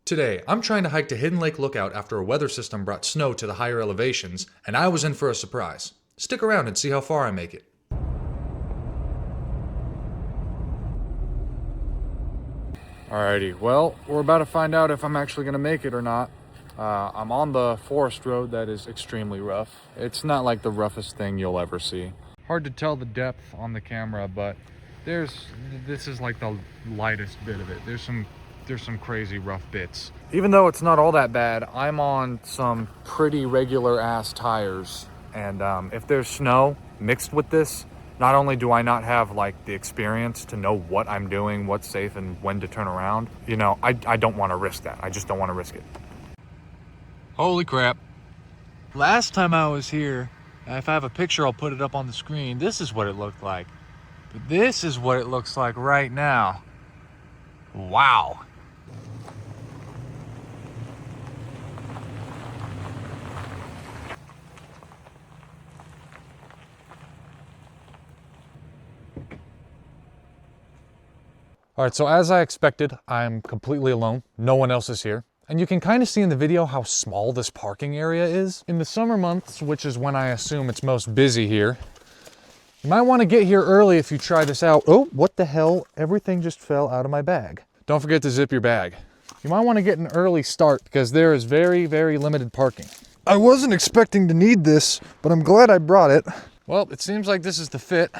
Today, I'm trying to hike to Hidden Lake Lookout after a weather system brought snow to the higher elevations, and I was in for a surprise. Stick around and see how far I make it. Alrighty, well, we're about to find out if I'm actually going to make it or not. I'm on the forest road that is extremely rough. It's not like the roughest thing you'll ever see. Hard to tell the depth on the camera, but this is like the lightest bit of it. There's some crazy rough bits. Even though it's not all that bad, I'm on some pretty regular ass tires. And if there's snow mixed with this, not only do I not have like the experience to know what I'm doing, what's safe and when to turn around, you know, I don't want to risk that. I just don't want to risk it. Holy crap. Last time I was here, if I have a picture, I'll put it up on the screen. This is what it looked like. But this is what it looks like right now. Wow. All right, so as I expected, I'm completely alone. No one else is here. And you can kind of see in the video how small this parking area is. In the summer months, which is when I assume it's most busy here, you might want to get here early if you try this out. Oh, what the hell? Everything just fell out of my bag. Don't forget to zip your bag. You might want to get an early start because there is very, very limited parking. I wasn't expecting to need this, but I'm glad I brought it. Well, it seems like this is the fit.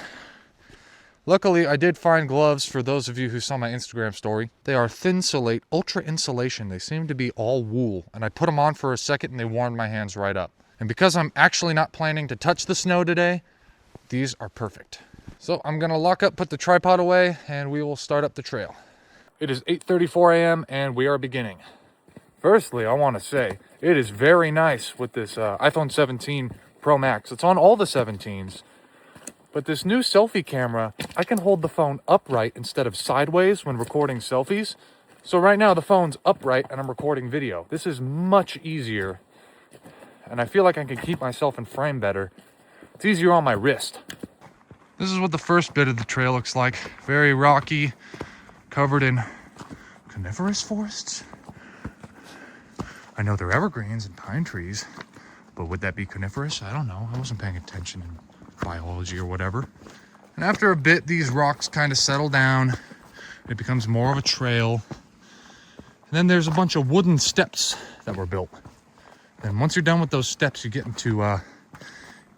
Luckily, I did find gloves for those of you who saw my Instagram story. They are Thinsulate Ultra Insulation. They seem to be all wool, and I put them on for a second and they warmed my hands right up. And because I'm actually not planning to touch the snow today, these are perfect. So I'm gonna lock up, put the tripod away, and we will start up the trail. It is 8:34 a.m. and we are beginning. Firstly, I want to say it is very nice with this iPhone 17 Pro Max. It's on all the 17s. But this new selfie camera, I can hold the phone upright instead of sideways when recording selfies. So right now the phone's upright and I'm recording video. This is much easier. And I feel like I can keep myself in frame better. It's easier on my wrist. This is what the first bit of the trail looks like. Very rocky, covered in coniferous forests. I know they're evergreens and pine trees, but would that be coniferous? I don't know. I wasn't paying attention in biology or whatever. And after a bit, these rocks kind of settle down. It becomes more of a trail. And then there's a bunch of wooden steps that were built. And once you're done with those steps, you get into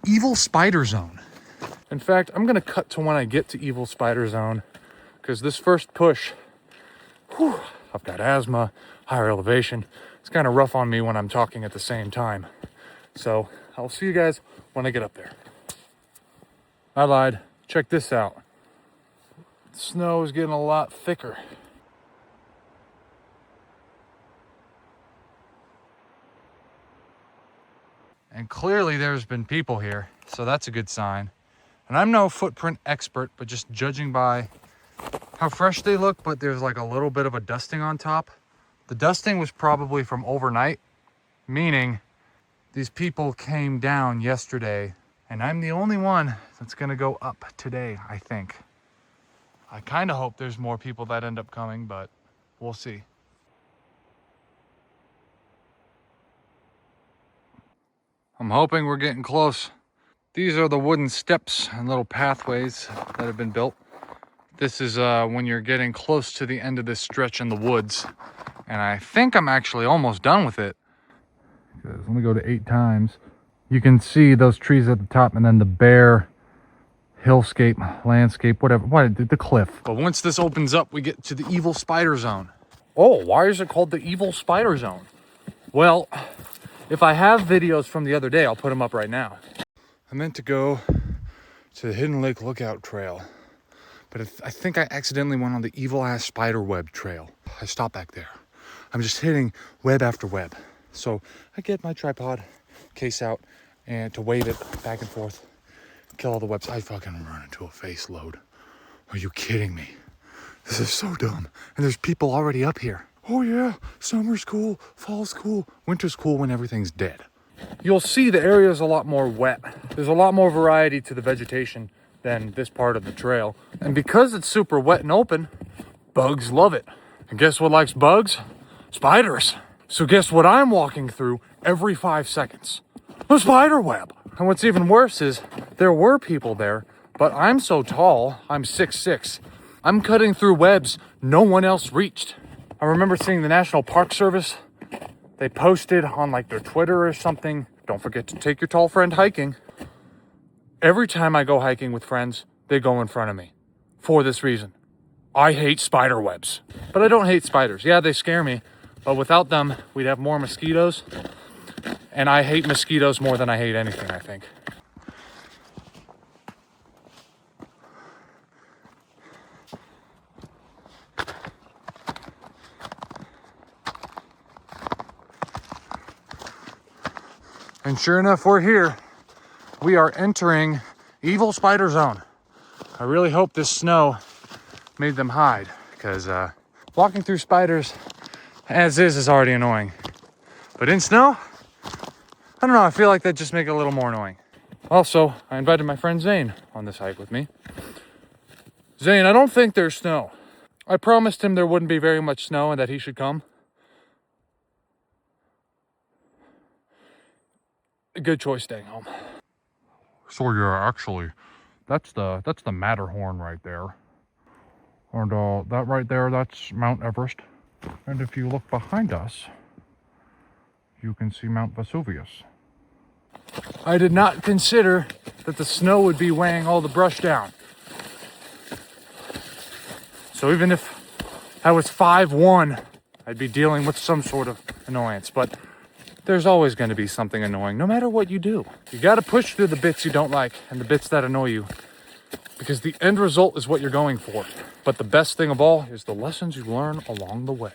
Evil Spider Zone. In fact, I'm gonna cut to when I get to Evil Spider Zone, because this first push, I've got asthma, higher elevation. It's kind of rough on me when I'm talking at the same time. So I'll see you guys when I get up there. I lied. Check this out. The snow is getting a lot thicker. And clearly there's been people here, so that's a good sign. And I'm no footprint expert, but just judging by how fresh they look, but there's like a little bit of a dusting on top. The dusting was probably from overnight, meaning these people came down yesterday, and I'm the only one that's gonna go up today, I think. I kind of hope there's more people that end up coming, but we'll see. I'm hoping we're getting close. These are the wooden steps and little pathways that have been built. This is when you're getting close to the end of this stretch in the woods. And I think I'm actually almost done with it. Let me go to 8 times. You can see those trees at the top and then the bare hillscape, landscape, whatever, the cliff. But once this opens up, we get to the Evil Spider Zone. Oh, why is it called the Evil Spider Zone? Well, if I have videos from the other day, I'll put them up right now. I meant to go to the Hidden Lake Lookout Trail, but I think I accidentally went on the Evil Ass Spider Web Trail. I stopped back there. I'm just hitting web after web. So I get my tripod case out and to wave it back and forth, kill all the webs. I fucking run into a face load. Are you kidding me? This is so dumb. And there's people already up here. Oh yeah, summer's cool, fall's cool, winter's cool when everything's dead. You'll see the area is a lot more wet. There's a lot more variety to the vegetation than this part of the trail. And because it's super wet and open, bugs love it. And guess what likes bugs? spiders. So guess what I'm walking through every 5 seconds? A spider web. And what's even worse is there were people there, but I'm so tall, I'm 6'6". I'm cutting through webs no one else reached. I remember seeing the National Park Service. They posted on like their Twitter or something, don't forget to take your tall friend hiking. Every time I go hiking with friends, they go in front of me for this reason. I hate spider webs, but I don't hate spiders. Yeah, they scare me, but without them, we'd have more mosquitoes. And I hate mosquitoes more than I hate anything, I think. And sure enough, we're here. We are entering Evil Spider Zone. I really hope this snow made them hide, because walking through spiders as is already annoying. But in snow, I don't know, I feel like that just make it a little more annoying. Also, I invited my friend Zane on this hike with me. Zane, I don't think there's snow. I promised him there wouldn't be very much snow and that he should come. A good choice staying home. So yeah, actually, that's the Matterhorn right there. And that right there, that's Mount Everest. And if you look behind us, you can see Mount Vesuvius. I did not consider that the snow would be weighing all the brush down. So even if I was 5'1", I'd be dealing with some sort of annoyance. But there's always going to be something annoying, no matter what you do. You got to push through the bits you don't like and the bits that annoy you, because the end result is what you're going for. But the best thing of all is the lessons you learn along the way.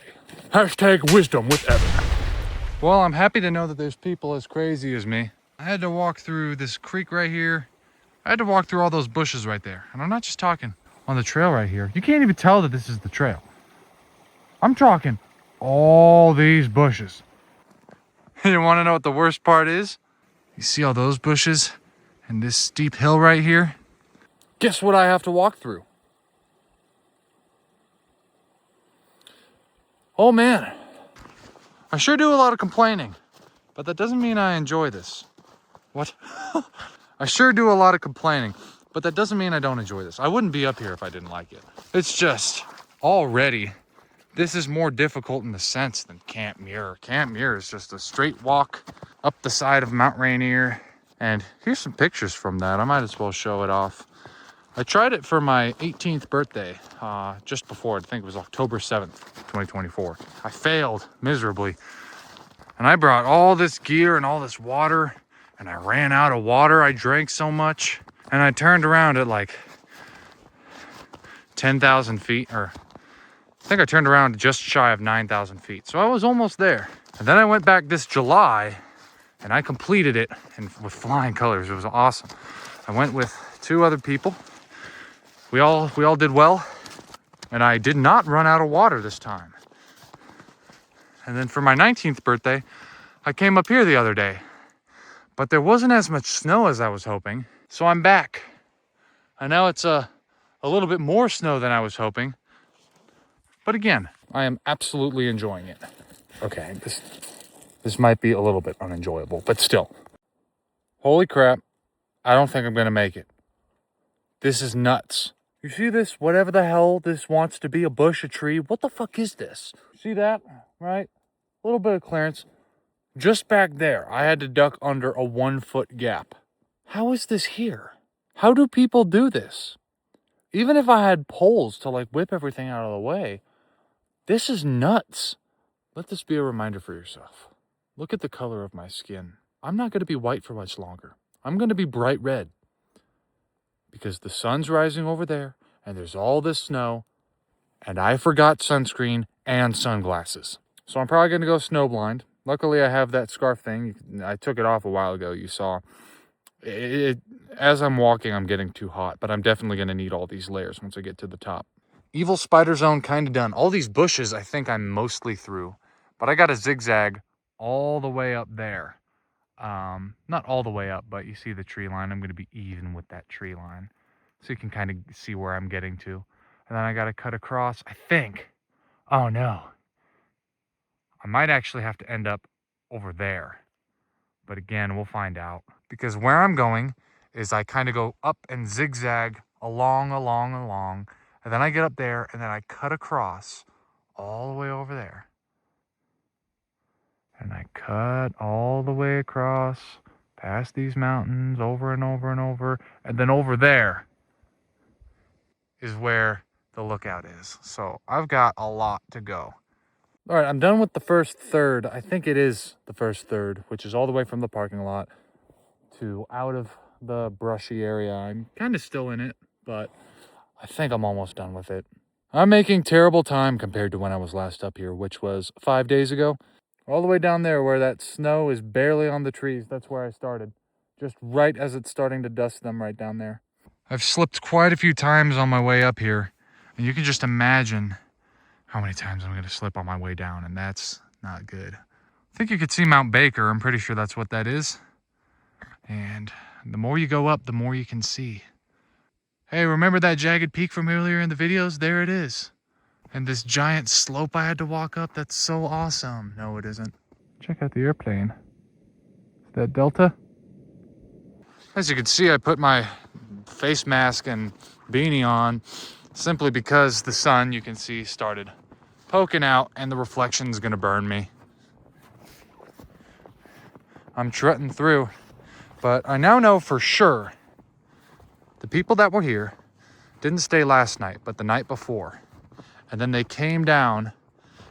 Hashtag wisdom with Evan. Well, I'm happy to know that there's people as crazy as me. I had to walk through this creek right here. I had to walk through all those bushes right there. And I'm not just talking on the trail right here. You can't even tell that this is the trail. I'm talking all these bushes. You want to know what the worst part is? You see all those bushes and this steep hill right here? Guess what I have to walk through? Oh man, I sure do a lot of complaining, but that doesn't mean I enjoy this. What? I sure do a lot of complaining, but that doesn't mean I don't enjoy this. I wouldn't be up here if I didn't like it. It's just already, this is more difficult in the sense than Camp Muir. Camp Muir is just a straight walk up the side of Mount Rainier. And here's some pictures from that. I might as well show it off. I tried it for my 18th birthday, just before, I think it was October 7th, 2024. I failed miserably. And I brought all this gear and all this water, and I ran out of water. I drank so much. And I turned around at like 10,000 feet, or I think I turned around just shy of 9,000 feet. So I was almost there. And then I went back this July and I completed it with flying colors. It was awesome. I went with 2 other people. We all did well. And I did not run out of water this time. And then for my 19th birthday, I came up here the other day. But there wasn't as much snow as I was hoping. So I'm back. And now it's a little bit more snow than I was hoping. But again, I am absolutely enjoying it. Okay, this might be a little bit unenjoyable, but still. Holy crap, I don't think I'm gonna make it. This is nuts. You see this, whatever the hell this wants to be, a bush, a tree, what the fuck is this? See that, right? A little bit of clearance. Just back there, I had to duck under a 1-foot gap. How is this here? How do people do this? Even if I had poles to like whip everything out of the way, this is nuts. Let this be a reminder for yourself. Look at the color of my skin. I'm not going to be white for much longer. I'm going to be bright red. Because the sun's rising over there, and there's all this snow, and I forgot sunscreen and sunglasses. So I'm probably going to go snowblind. Luckily, I have that scarf thing. I took it off a while ago, you saw. As I'm walking, I'm getting too hot, but I'm definitely going to need all these layers once I get to the top. Evil Spider Zone kind of done. All these bushes, I think I'm mostly through, but I got a zigzag all the way up there. Not all the way up, but you see the tree line. I'm going to be even with that tree line, so you can kind of see where I'm getting to. And then I got to cut across, I think. Oh no, I might actually have to end up over there. But again, we'll find out. Because where I'm going is I kind of go up and zigzag along, and then I get up there and then I cut across all the way over there. And I cut all the way across past these mountains over and over and over. And then over there is where the lookout is. So I've got a lot to go. All right, I'm done with the first third. I think it is the first third, which is all the way from the parking lot to out of the brushy area. I'm kind of still in it, but I think I'm almost done with it. I'm making terrible time compared to when I was last up here, which was 5 days ago. All the way down there where that snow is barely on the trees. That's where I started. Just right as it's starting to dust them right down there. I've slipped quite a few times on my way up here. And you can just imagine how many times I'm going to slip on my way down. And that's not good. I think you could see Mount Baker. I'm pretty sure that's what that is. And the more you go up, the more you can see. Hey, remember that jagged peak from earlier in the videos? There it is. And this giant slope I had to walk up, that's so awesome. No, it isn't. Check out the airplane. Is that Delta? As you can see, I put my face mask and beanie on simply because the sun, you can see, started poking out and the reflection's gonna burn me. I'm trudging through, but I now know for sure the people that were here didn't stay last night, but the night before. And then they came down,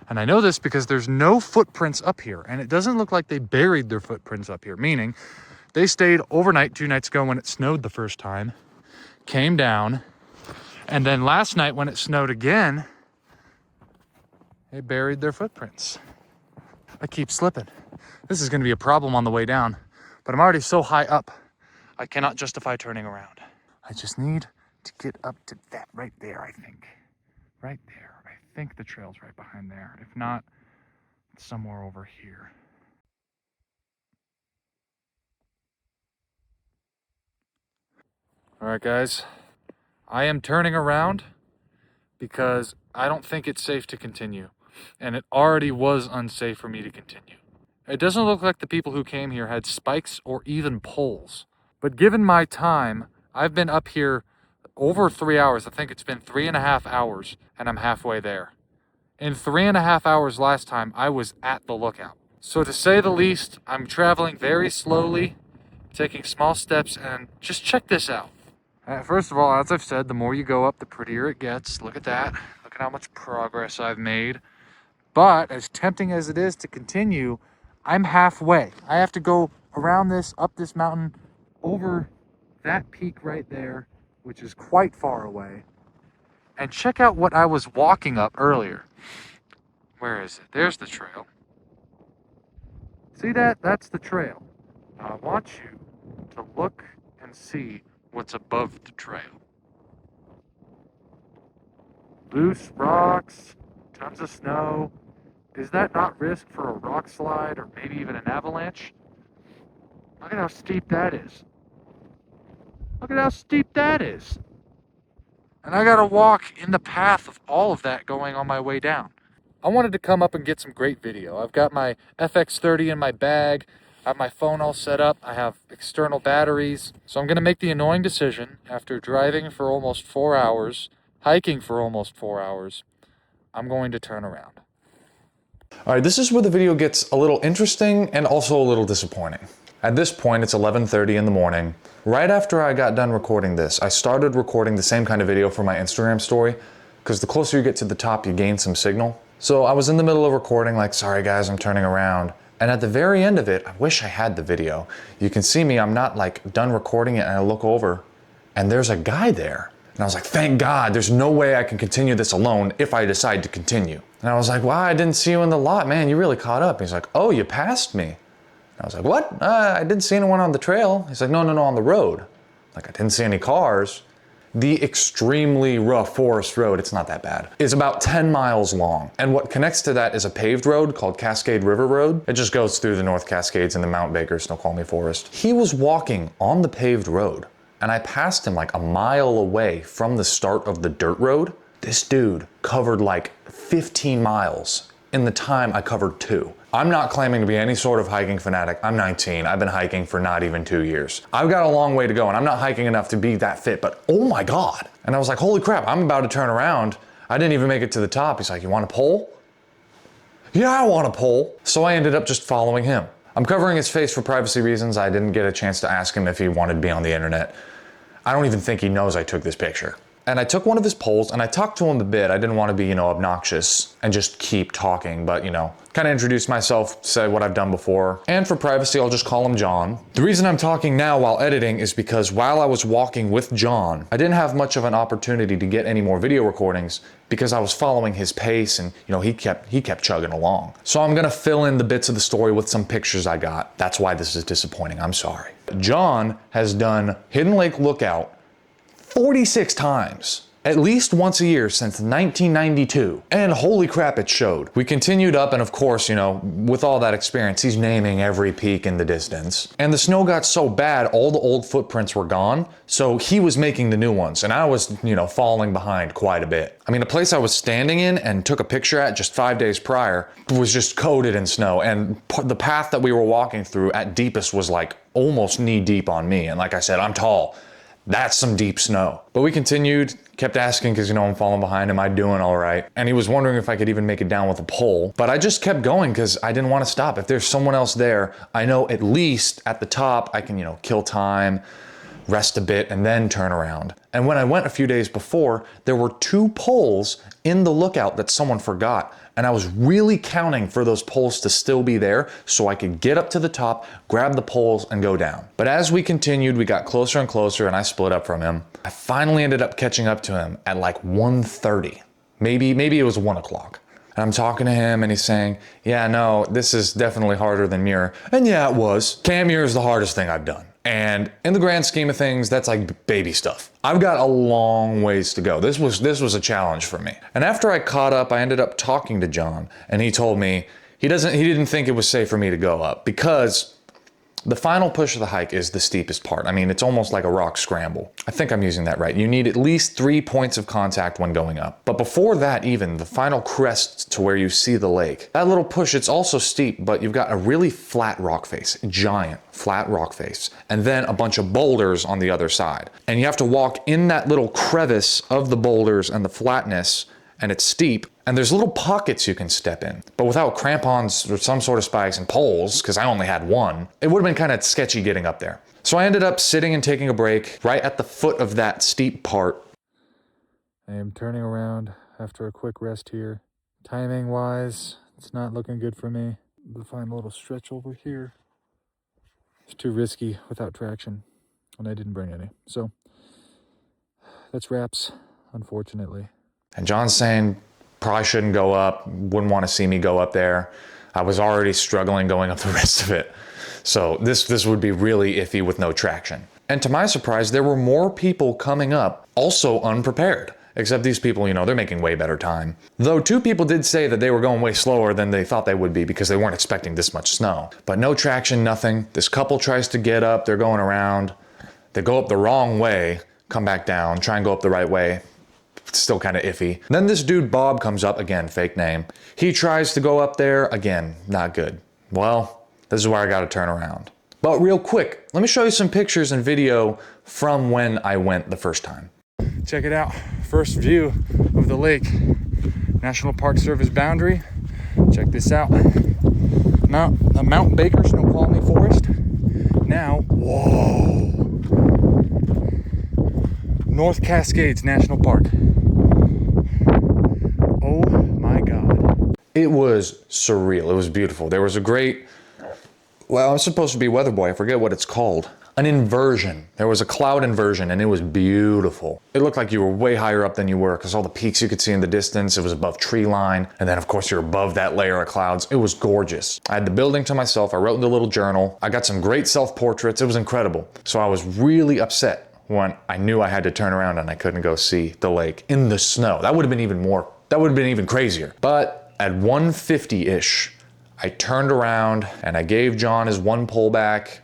and I know this because there's no footprints up here, and it doesn't look like they buried their footprints up here, meaning they stayed overnight 2 nights ago when it snowed the first time, came down, and then last night when it snowed again, they buried their footprints. I keep slipping. This is gonna be a problem on the way down, but I'm already so high up, I cannot justify turning around. I just need to get up to that right there, I think. Right there. I think the trail's right behind there. If not, it's somewhere over here. All right, guys. I am turning around because I don't think it's safe to continue. And it already was unsafe for me to continue. It doesn't look like the people who came here had spikes or even poles. But given my time, I've been up here over 3 hours. I think it's been 3.5 hours, and I'm halfway there. In 3.5 hours last time, I was at the lookout. So to say the least, I'm traveling very slowly, taking small steps, and just check this out. First of all, as I've said, the more you go up, the prettier it gets. Look at that. Look at how much progress I've made. But as tempting as it is to continue, I'm halfway. I have to go around this, up this mountain, over that peak right there, which is quite far away. And check out what I was walking up earlier. Where is it? There's the trail. See that? That's the trail. Now I want you to look and see what's above the trail. Loose rocks, tons of snow. Is that not risk for a rock slide or maybe even an avalanche? Look at how steep that is. Look at how steep that is. And I gotta walk in the path of all of that going on my way down. I wanted to come up and get some great video. I've got my FX30 in my bag. I have my phone all set up. I have external batteries. So I'm gonna make the annoying decision after driving for almost 4 hours, hiking for almost 4 hours. I'm going to turn around. All right, this is where the video gets a little interesting and also a little disappointing. At this point, it's 11:30 in the morning. Right after I got done recording this, I started recording the same kind of video for my Instagram story, because the closer you get to the top, you gain some signal. So I was in the middle of recording, like, sorry guys, I'm turning around. And at the very end of it, I wish I had the video. You can see me, I'm not like done recording it, and I look over and there's a guy there. And I was like, thank God, there's no way I can continue this alone if I decide to continue. And I was like, wow, I didn't see you in the lot, man, you really caught up. He's like, oh, you passed me. And I was like, what? I didn't see anyone on the trail. He's like, no, on the road. Like, I didn't see any cars. The extremely rough forest road, it's not that bad, is about 10 miles long. And what connects to that is a paved road called Cascade River Road. It just goes through the North Cascades and the Mount Baker Snoqualmie Forest. He was walking on the paved road, and I passed him like a mile away from the start of the dirt road. This dude covered like 15 miles in the time I covered 2. I'm not claiming to be any sort of hiking fanatic. I'm 19. I've been hiking for not even 2 years. I've got a long way to go and I'm not hiking enough to be that fit, but oh my God. And I was like, holy crap, I'm about to turn around. I didn't even make it to the top. He's like, you want a pole? Yeah, I want a pole. So I ended up just following him. I'm covering his face for privacy reasons. I didn't get a chance to ask him if he wanted to be on the internet. I don't even think he knows I took this picture. And I took one of his poles and I talked to him a bit. I didn't want to be, obnoxious and just keep talking, but, kind of introduce myself, say what I've done before. And for privacy, I'll just call him John. The reason I'm talking now while editing is because while I was walking with John, I didn't have much of an opportunity to get any more video recordings because I was following his pace and, he kept chugging along. So I'm gonna fill in the bits of the story with some pictures I got. That's why this is disappointing, I'm sorry. John has done Hidden Lake Lookout 46 times, at least once a year since 1992. And holy crap, it showed. We continued up and of course, with all that experience, he's naming every peak in the distance. And the snow got so bad, all the old footprints were gone. So he was making the new ones and I was, falling behind quite a bit. I mean, the place I was standing in and took a picture at just 5 days prior was just coated in snow. And the path that we were walking through at deepest was like almost knee deep on me. And like I said, I'm tall. That's some deep snow. But we continued, kept asking because, I'm falling behind. Am I doing all right? And he was wondering if I could even make it down with a pole. But I just kept going because I didn't want to stop. If there's someone else there, I know at least at the top, I can, kill time, rest a bit, and then turn around. And when I went a few days before, there were 2 poles in the lookout that someone forgot. And I was really counting for those poles to still be there so I could get up to the top, grab the poles, and go down. But as we continued, we got closer and closer and I split up from him. I finally ended up catching up to him at like 1:30. Maybe it was 1 o'clock. And I'm talking to him and he's saying, yeah, no, this is definitely harder than Muir. And yeah, it was. Camp Muir is the hardest thing I've done. And in the grand scheme of things, that's like baby stuff. I've got a long ways to go. This was a challenge for me. And after I caught up, I ended up talking to John and he told me he didn't think it was safe for me to go up because the final push of the hike is the steepest part. I mean, it's almost like a rock scramble. I think I'm using that right. You need at least 3 points of contact when going up. But before that even, the final crest to where you see the lake, that little push, it's also steep, but you've got a really flat rock face, giant flat rock face, and then a bunch of boulders on the other side. And you have to walk in that little crevice of the boulders and the flatness, and it's steep, and there's little pockets you can step in. But without crampons or some sort of spikes and poles, because I only had one, it would have been kind of sketchy getting up there. So I ended up sitting and taking a break right at the foot of that steep part. I am turning around after a quick rest here. Timing wise, it's not looking good for me. We'll find a little stretch over here. It's too risky without traction, and I didn't bring any. So that's wraps, unfortunately. And John's saying, probably shouldn't go up, wouldn't want to see me go up there. I was already struggling going up the rest of it. So this would be really iffy with no traction. And to my surprise, there were more people coming up, also unprepared. Except these people, they're making way better time. Though 2 people did say that they were going way slower than they thought they would be because they weren't expecting this much snow. But no traction, nothing. This couple tries to get up, they're going around. They go up the wrong way, come back down, try and go up the right way. It's still kind of iffy. Then this dude Bob comes up, again, fake name. He tries to go up there, again, not good. Well, this is where I gotta turn around. But real quick, let me show you some pictures and video from when I went the first time. Check it out. First view of the lake. National Park Service boundary. Check this out. Mount Baker Snoqualmie Forest. Now, whoa. North Cascades National Park. Oh my God. It was surreal. It was beautiful. There was a great, well, I'm supposed to be weather boy. I forget what it's called. An inversion. There was a cloud inversion and it was beautiful. It looked like you were way higher up than you were because all the peaks you could see in the distance, it was above tree line. And then of course you're above that layer of clouds. It was gorgeous. I had the building to myself. I wrote in the little journal. I got some great self-portraits. It was incredible. So I was really upset when I knew I had to turn around and I couldn't go see the lake in the snow. That would have been even crazier. But at 1:50-ish, I turned around and I gave John his 1 pole back.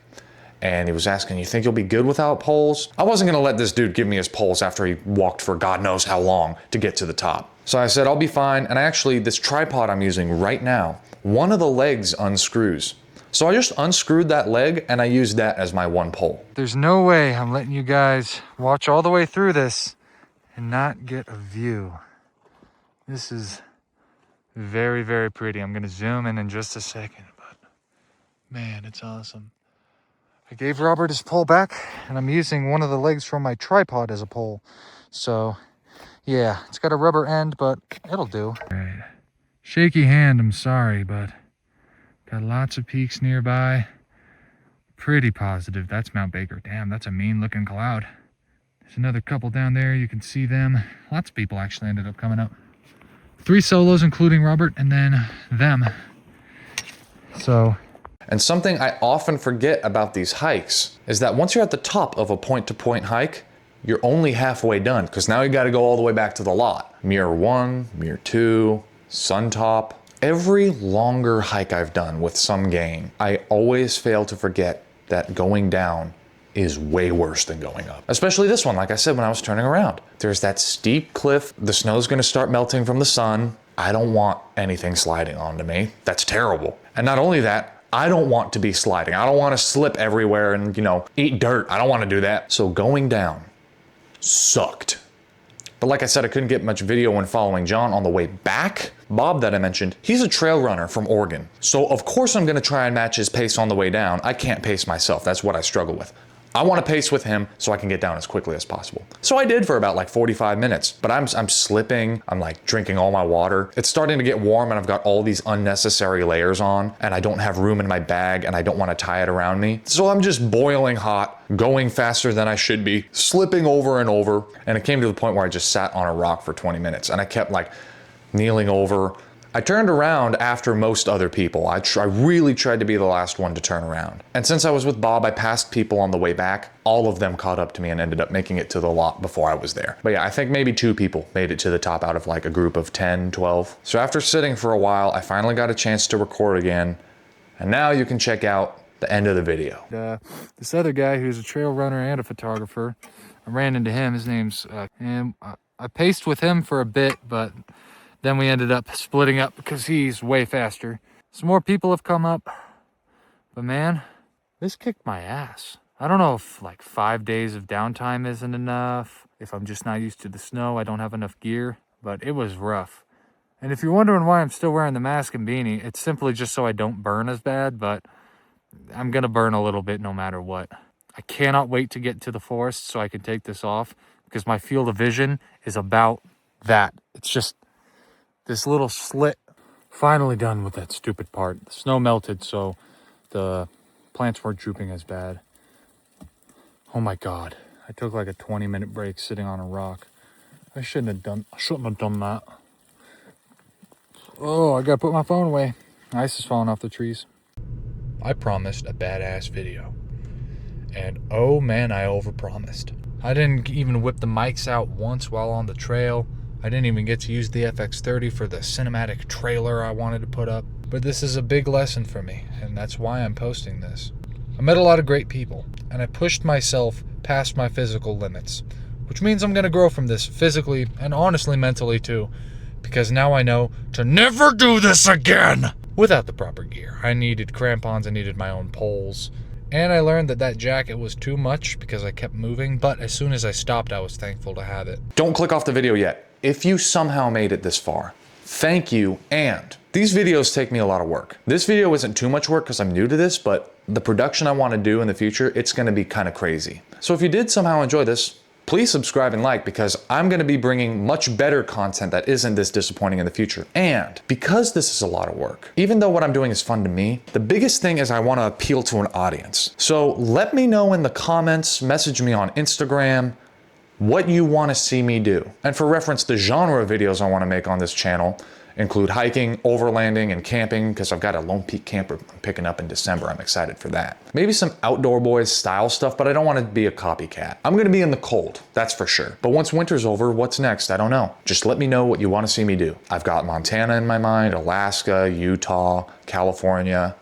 And he was asking, you think you'll be good without poles? I wasn't gonna let this dude give me his poles after he walked for God knows how long to get to the top. So I said, I'll be fine. And actually, this tripod I'm using right now, one of the legs unscrews. So I just unscrewed that leg and I used that as my one pole. There's no way I'm letting you guys watch all the way through this and not get a view. This is very, very pretty. I'm gonna zoom in just a second, but man, it's awesome. I gave Robert his pole back and I'm using one of the legs from my tripod as a pole. So yeah, it's got a rubber end, but it'll do. All right. Shaky hand, I'm sorry, but got lots of peaks nearby. Pretty positive that's Mount Baker. Damn, that's a mean looking cloud. There's another couple down there, you can see them. Lots of people actually ended up coming up. 3 solos, including Robert, and then them. So. And something I often forget about these hikes is that once you're at the top of a point-to-point hike, you're only halfway done, because now you got to go all the way back to the lot. Mirror 1, Mirror 2, Sun Top. Every longer hike I've done with some gain, I always fail to forget that going down is way worse than going up. Especially this one, like I said, when I was turning around. There's that steep cliff, the snow's gonna start melting from the sun. I don't want anything sliding onto me. That's terrible. And not only that, I don't want to be sliding. I don't want to slip everywhere and, eat dirt. I don't want to do that. So going down sucked. But like I said, I couldn't get much video when following John on the way back. Bob that I mentioned, he's a trail runner from Oregon. So of course I'm gonna try and match his pace on the way down. I can't pace myself, that's what I struggle with. I want to pace with him so I can get down as quickly as possible. So I did for about like 45 minutes, but I'm slipping, I'm like drinking all my water. It's starting to get warm and I've got all these unnecessary layers on and I don't have room in my bag and I don't want to tie it around me. So I'm just boiling hot, going faster than I should be, slipping over and over. And it came to the point where I just sat on a rock for 20 minutes and I kept like kneeling over. I turned around after most other people. I really tried to be the last one to turn around. And since I was with Bob, I passed people on the way back. All of them caught up to me and ended up making it to the lot before I was there. But yeah, I think maybe 2 people made it to the top out of like a group of 10, 12. So after sitting for a while, I finally got a chance to record again. And now you can check out the end of the video. This other guy who's a trail runner and a photographer, I ran into him. His name's I paced with him for a bit, but then we ended up splitting up because he's way faster. Some more people have come up, but man, this kicked my ass. I don't know if like 5 days of downtime isn't enough, if I'm just not used to the snow, I don't have enough gear, but it was rough. And if you're wondering why I'm still wearing the mask and beanie, it's simply just so I don't burn as bad, but I'm gonna burn a little bit no matter what. I cannot wait to get to the forest so I can take this off because my field of vision is about that. It's just this little slit. Finally done with that stupid part. The snow melted, so the plants weren't drooping as bad. Oh my God. I took like a 20-minute break sitting on a rock. I shouldn't have done that. Oh, I gotta put my phone away. Ice is falling off the trees. I promised a badass video. And oh man, I overpromised. I didn't even whip the mics out once while on the trail. I didn't even get to use the FX30 for the cinematic trailer I wanted to put up. But this is a big lesson for me, and that's why I'm posting this. I met a lot of great people, and I pushed myself past my physical limits, which means I'm gonna grow from this physically and honestly mentally too, because now I know to never do this again without the proper gear. I needed crampons, I needed my own poles, and I learned that that jacket was too much because I kept moving, but as soon as I stopped, I was thankful to have it. Don't click off the video yet. If you somehow made it this far, thank you, and these videos take me a lot of work. This video isn't too much work because I'm new to this, but the production I want to do in the future, it's going to be kind of crazy. So if you did somehow enjoy this, please subscribe and like because I'm going to be bringing much better content that isn't this disappointing in the future. And because this is a lot of work, even though what I'm doing is fun to me, the biggest thing is I want to appeal to an audience. So let me know in the comments, message me on Instagram, what you want to see me do. And for reference, the genre of videos I want to make on this channel include hiking, overlanding, and camping, because I've got a Lone Peak camper I'm picking up in December. I'm excited for that. Maybe some Outdoor Boys style stuff, but I don't want to be a copycat. I'm going to be in the cold, that's for sure. But once winter's over, what's next? I don't know. Just let me know what you want to see me do. I've got Montana in my mind, Alaska, Utah, California,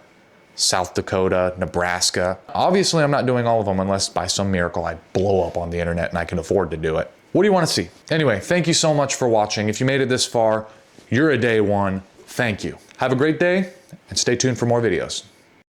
South Dakota, Nebraska. Obviously, I'm not doing all of them unless by some miracle I blow up on the internet and I can afford to do it. What do you want to see? Anyway, thank you so much for watching. If you made it this far, you're a day one. Thank you. Have a great day and stay tuned for more videos.